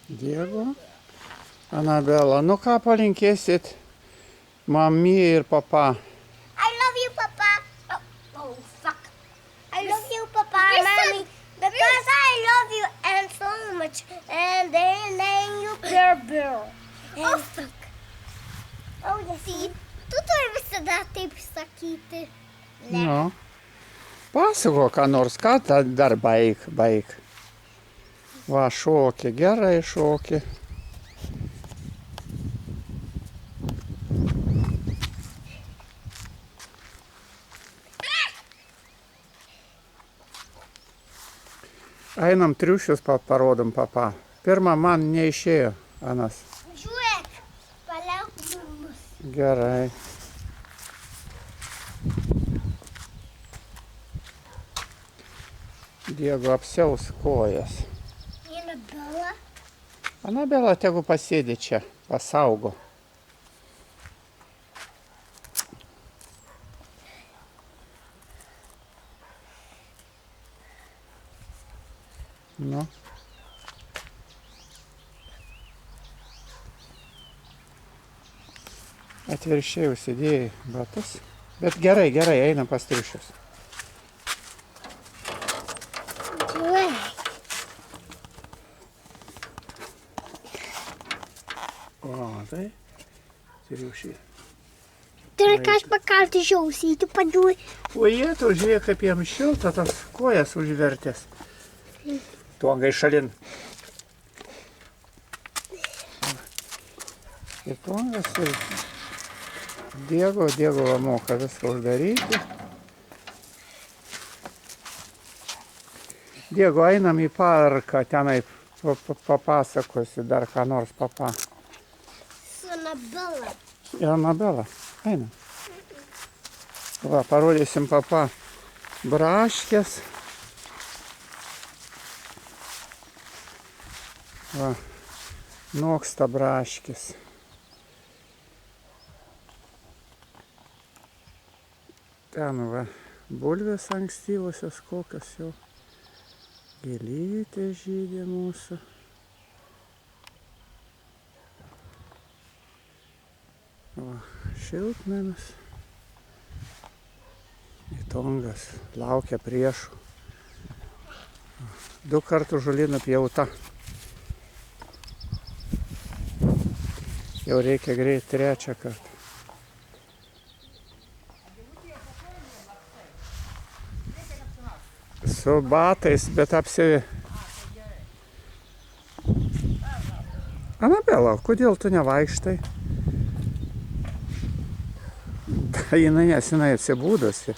Diego. Anabela, nu ką palinkėsit mamie ir papa? I love you, Papa. Oh, fuck. I love you, Papa and Mommy. Because I love you and so much. And then you bear. Oh, fuck. Oh, yes. Tu turi visada taip sakyti. Nu. Pasako, ką nors, ką dar baig. Va, šoki, gerai šoki. Einam triušius parodom, papa. Pirmą man neišėjo, anas. Žiūrėk, paliauk mus. Gerai. Diego apsiaus kojas. Anabela. Anabela tegu pasėdi čia, pasaugo. Nu. Atvirkščiai užsidėjai batus. Bet gerai, einam pas triušius. O, tai triušiai. Turi kažką pakalti žiausiai, tu padžiūri. O jie, tu žiūrėk, kaip jam šilta, tas kojas užvertęs. Tuongai šalin. Ir tuongas ir Diego va moka viską uždaryti. Diego, einam į parką, tenai papasakosi dar ką nors, papa. Su Anabela. Ir Anabela, einam. Va, parodysim, papa, braškės. Va, noksta braškės. Ten va, bulvės ankstyvosios kokios jau. Gėlytė žydė mūsų. Va, šiltnamius. Tongas laukia priešų. 2 kartus žolė nupjauta. Jau reikia greit 3 kartą. Su batais, bet apsivi. Anabela, kodėl tu nevaikštai? Jinai atsibūdusi.